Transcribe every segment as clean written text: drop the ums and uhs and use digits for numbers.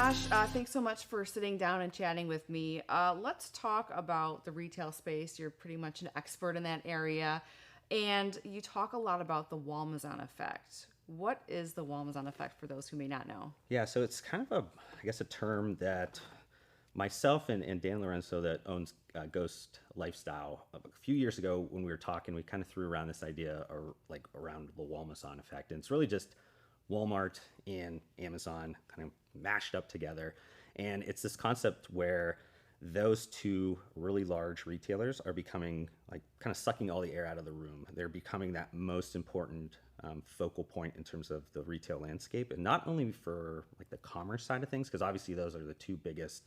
Josh, thanks so much for sitting down and chatting with me. Let's talk about the retail space. You're pretty much an expert in that area, and you talk a lot about the Walmazon effect. What is the Walmazon effect for those who may not know? Yeah, so it's kind of I guess, a term that myself and Dan Lorenzo that owns Ghost Lifestyle a few years ago when we were talking, we kind of threw around this idea or like around the Walmazon effect, and it's really just Walmart and Amazon kind of mashed up together, and it's this concept where those two really large retailers are becoming like kind of sucking all the air out of the room. They're becoming that most important focal point in terms of the retail landscape, and not only for like the commerce side of things, because obviously those are the two biggest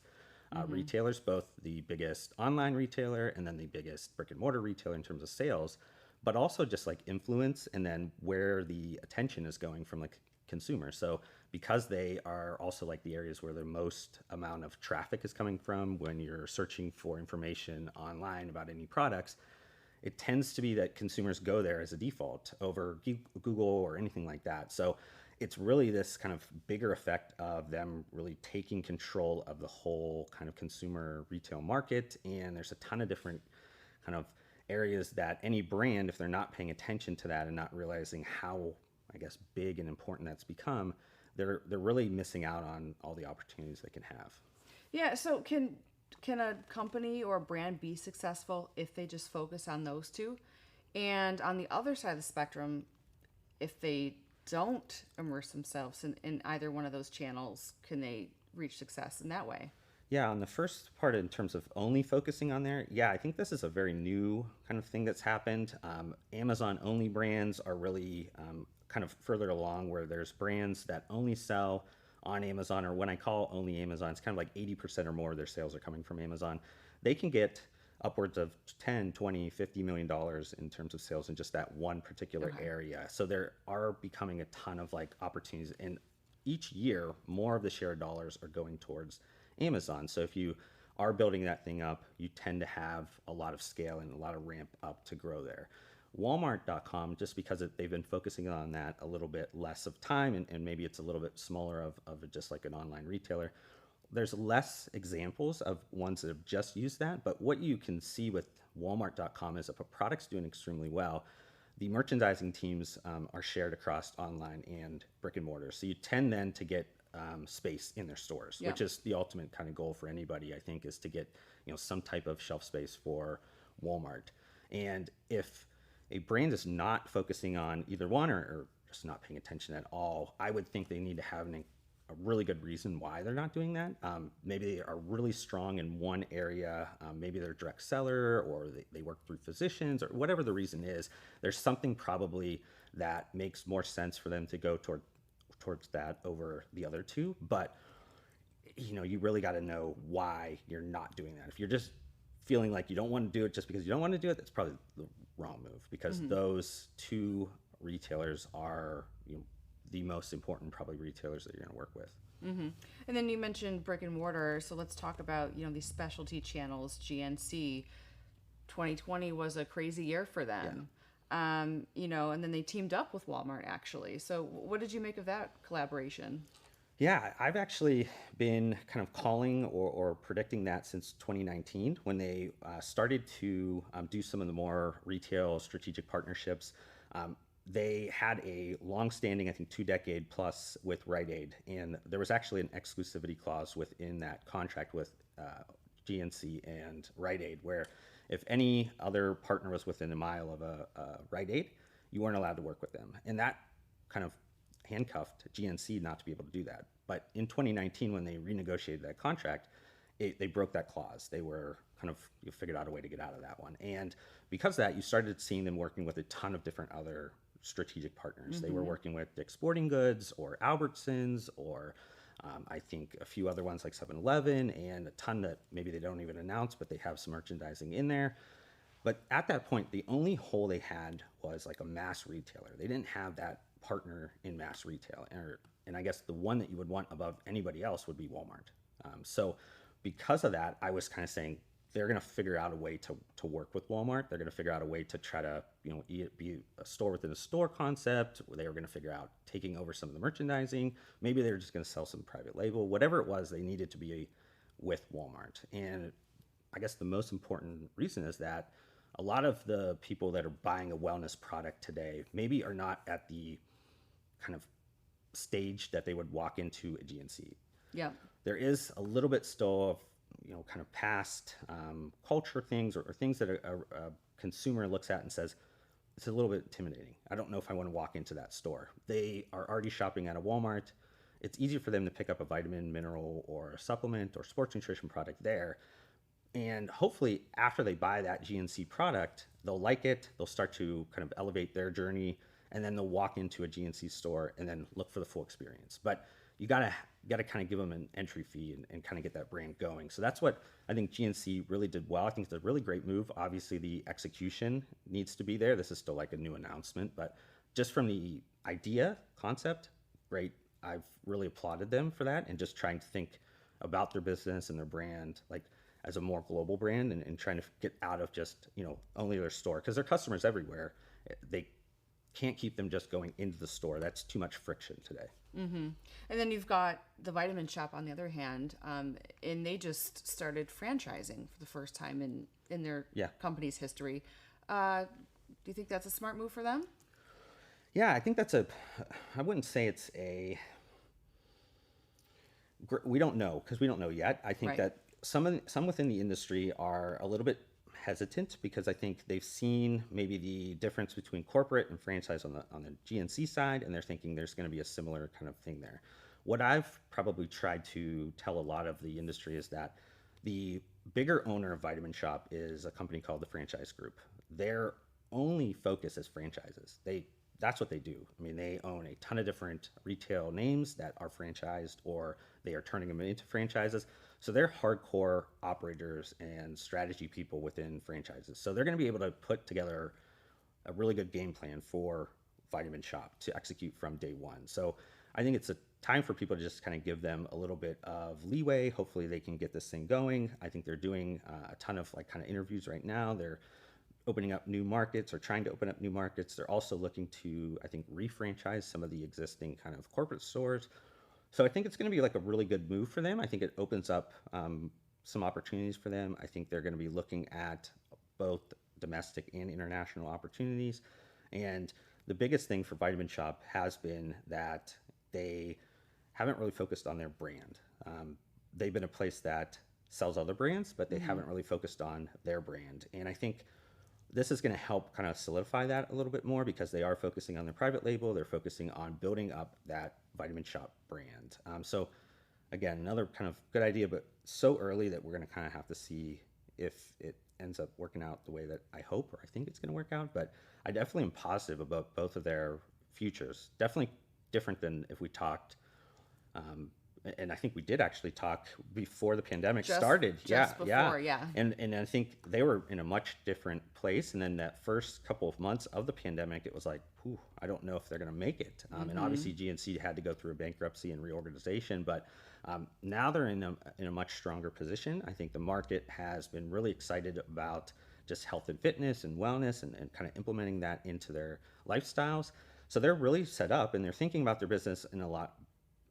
retailers, both the biggest online retailer and then the biggest brick and mortar retailer in terms of sales, but also just like influence and then where the attention is going from like consumers. So because they are also like the areas where the most amount of traffic is coming from when you're searching for information online about any products, it tends to be that consumers go there as a default over Google or anything like that. So it's really this kind of bigger effect of them really taking control of the whole kind of consumer retail market. And there's a ton of different kind of areas that any brand, if they're not paying attention to that and not realizing how, I guess, big and important that's become, they're really missing out on all the opportunities they can have. Yeah, so can a company or a brand be successful if they just focus on those two? And on the other side of the spectrum, if they don't immerse themselves in either one of those channels, can they reach success in that way? Yeah, on the first part in terms of only focusing on there, yeah, I think this is a very new kind of thing that's happened. Amazon only brands are really kind of further along, where there's brands that only sell on Amazon, or when I call only Amazon, it's kind of like 80% or more of their sales are coming from Amazon. They can get upwards of 10, 20, $50 million in terms of sales in just that one particular area. So there are becoming a ton of like opportunities, and each year more of the share dollars are going towards Amazon. So if you are building that thing up, you tend to have a lot of scale and a lot of ramp up to grow there. Walmart.com, just because they've been focusing on that a little bit less of time, and maybe it's a little bit smaller of just like an online retailer, there's less examples of ones that have just used that. But what you can see with Walmart.com is if a product's doing extremely well, the merchandising teams are shared across online and brick and mortar. So you tend then to get space in their stores, Yeah. which is the ultimate kind of goal for anybody, I think, is to get some type of shelf space for Walmart. And if a brand is not focusing on either one, or just not paying attention at all, I would think they need to have a really good reason why they're not doing that. Maybe they are really strong in one area. Maybe they're a direct seller, or they work through physicians, or whatever the reason is. There's something probably that makes more sense for them to go towards that over the other two. But you really got to know why you're not doing that. If you're just feeling like you don't want to do it just because you don't want to do it, that's probably the wrong move, because those two retailers are the most important probably retailers that you're going to work with. And then you mentioned brick and mortar, so let's talk about these specialty channels. GNC, 2020 was a crazy year for them. And then they teamed up with Walmart actually. So what did you make of that collaboration? Yeah, I've actually been kind of calling or predicting that since 2019, when they started to do some of the more retail strategic partnerships. They had a long-standing, I think, 2-decade plus with Rite Aid, and there was actually an exclusivity clause within that contract with GNC and Rite Aid, where if any other partner was within a mile of a Rite Aid, you weren't allowed to work with them. And that kind of handcuffed GNC not to be able to do that. But in 2019, when they renegotiated that contract, they broke that clause. They were kind of figured out a way to get out of that one. And because of that, you started seeing them working with a ton of different other strategic partners. They were working with Dick's Sporting Goods or Albertsons, or I think a few other ones like 7-Eleven, and a ton that maybe they don't even announce, but they have some merchandising in there. But at that point, the only hole they had was like a mass retailer. They didn't have that partner in mass retail. And I guess the one that you would want above anybody else would be Walmart. So because of that, I was kind of saying, they're going to figure out a way to work with Walmart. They're going to figure out a way to try to, be a store within a store concept, where they were going to figure out taking over some of the merchandising. Maybe they were just going to sell some private label. Whatever it was, they needed to be with Walmart. And I guess the most important reason is that a lot of the people that are buying a wellness product today maybe are not at the kind of stage that they would walk into a GNC. Yeah. There is a little bit still of, kind of past culture things or things that a consumer looks at and says, it's a little bit intimidating. I don't know if I want to walk into that store. They are already shopping at a Walmart. It's easier for them to pick up a vitamin, mineral, or a supplement or sports nutrition product there. And hopefully after they buy that GNC product, they'll like it. They'll start to kind of elevate their journey, and then they'll walk into a GNC store and then look for the full experience. But you gotta kind of give them an entry fee and kind of get that brand going. So that's what I think GNC really did well. I think it's a really great move. Obviously, the execution needs to be there. This is still like a new announcement, but just from the idea, concept, great. I've really applauded them for that, and just trying to think about their business and their brand, like as a more global brand, and trying to get out of just, only their store, because their customers everywhere. They can't keep them just going into the store. That's too much friction today. Mm-hmm. And then you've got the Vitamin Shop on the other hand, and they just started franchising for the first time in their company's history. Do you think that's a smart move for them? Yeah, I think I wouldn't say it's we don't know, because we don't know yet. I think that some within the industry are a little bit hesitant, because I think they've seen maybe the difference between corporate and franchise on the GNC side, and they're thinking there's going to be a similar kind of thing there. What I've probably tried to tell a lot of the industry is that the bigger owner of Vitamin Shop is a company called the Franchise Group. Their only focus is franchises. That's what they do. I mean, they own a ton of different retail names that are franchised, or they are turning them into franchises. So they're hardcore operators and strategy people within franchises. So they're going to be able to put together a really good game plan for Vitamin Shop to execute from day one. So I think it's a time for people to just kind of give them a little bit of leeway. Hopefully they can get this thing going. I think they're doing a ton of kind of interviews right now. They're opening up new markets, or trying to open up new markets. They're also looking to, I think, re-franchise some of the existing kind of corporate stores. So I think it's going to be like a really good move for them. I think it opens up some opportunities for them. I think they're going to be looking at both domestic and international opportunities. And the biggest thing for Vitamin Shop has been that they haven't really focused on their brand. They've been a place that sells other brands, but they haven't really focused on their brand. And I think this is going to help kind of solidify that a little bit more, because they are focusing on their private label. They're focusing on building up that Vitamin Shop brand. So again, another kind of good idea, but so early that we're going to kind of have to see if it ends up working out the way that I hope, or I think it's going to work out. But I definitely am positive about both of their futures. Definitely different than if we talked, and I think we did actually talk before the pandemic started. Just before, yeah. And I think they were in a much different place. And then that first couple of months of the pandemic, it was like, whew, I don't know if they're going to make it. And obviously GNC had to go through a bankruptcy and reorganization, but now they're in a much stronger position. I think the market has been really excited about just health and fitness and wellness, and kind of implementing that into their lifestyles. So they're really set up, and they're thinking about their business in a lot,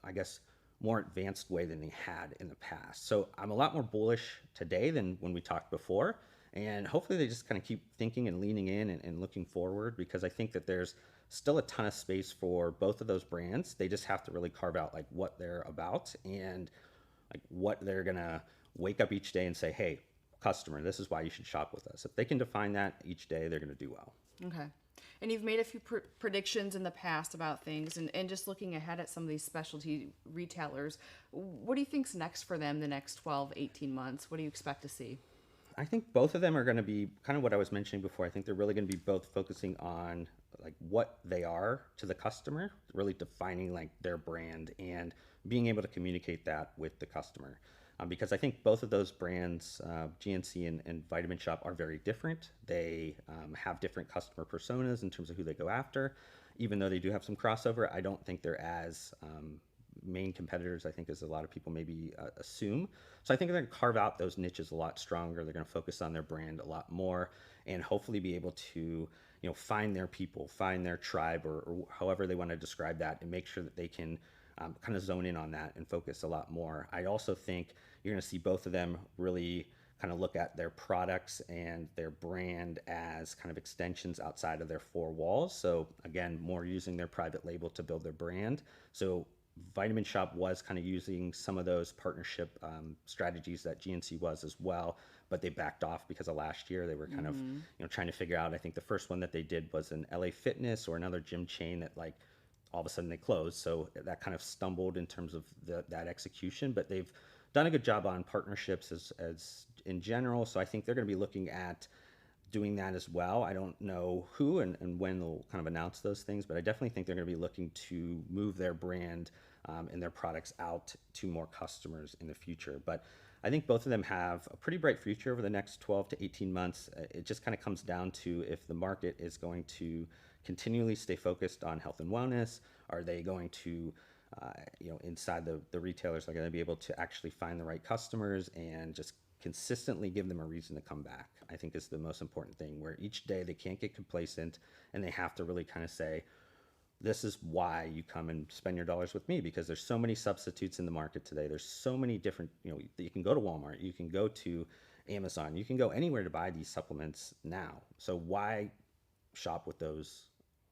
I guess, more advanced way than they had in the past. So I'm a lot more bullish today than when we talked before. And hopefully they just kind of keep thinking and leaning in and looking forward, because I think that there's still a ton of space for both of those brands. They just have to really carve out like what they're about, and like what they're going to wake up each day and say, hey, customer, this is why you should shop with us. If they can define that each day, they're going to do well. Okay. And you've made a few predictions in the past about things, and just looking ahead at some of these specialty retailers, what do you think's next for them the next 12, 18 months? What do you expect to see? I think both of them are going to be kind of what I was mentioning before. I think they're really going to be both focusing on like what they are to the customer, really defining like their brand and being able to communicate that with the customer. Because I think both of those brands, GNC and Vitamin Shop, are very different. They have different customer personas in terms of who they go after. Even though they do have some crossover, I don't think they're as main competitors, I think, as a lot of people maybe assume. So I think they're going to carve out those niches a lot stronger. They're going to focus on their brand a lot more, and hopefully be able to, find their people, find their tribe, or however they want to describe that, and make sure that they can kind of zone in on that and focus a lot more. I also think you're going to see both of them really kind of look at their products and their brand as kind of extensions outside of their four walls. So again, more using their private label to build their brand. So Vitamin Shop was kind of using some of those partnership strategies that GNC was as well, but they backed off because of last year. They were kind of trying to figure out. I think the first one that they did was an LA Fitness or another gym chain that like all of a sudden they closed. So that kind of stumbled in terms of that execution, but they've done a good job on partnerships as in general. So I think they're going to be looking at doing that as well. I don't know who and when they'll kind of announce those things, but I definitely think they're going to be looking to move their brand and their products out to more customers in the future. But I think both of them have a pretty bright future over the next 12 to 18 months. It just kind of comes down to if the market is going to continually stay focused on health and wellness. Are they going to inside the retailers are going to be able to actually find the right customers and just consistently give them a reason to come back, I think is the most important thing, where each day they can't get complacent and they have to really kind of say, this is why you come and spend your dollars with me, because there's so many substitutes in the market today. There's so many different, you can go to Walmart, you can go to Amazon, you can go anywhere to buy these supplements now. So why shop with those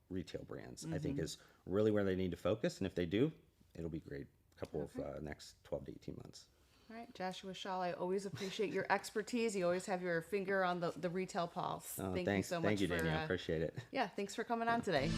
retail brands? I think is really where they need to focus. And if they do, it'll be great. Couple of next 12 to 18 months. All right, Joshua Shaw, I always appreciate your expertise. You always have your finger on the retail pulse. Oh, Thank thanks. you so much. Thank you, Danielle. I appreciate it. Yeah, thanks for coming on today.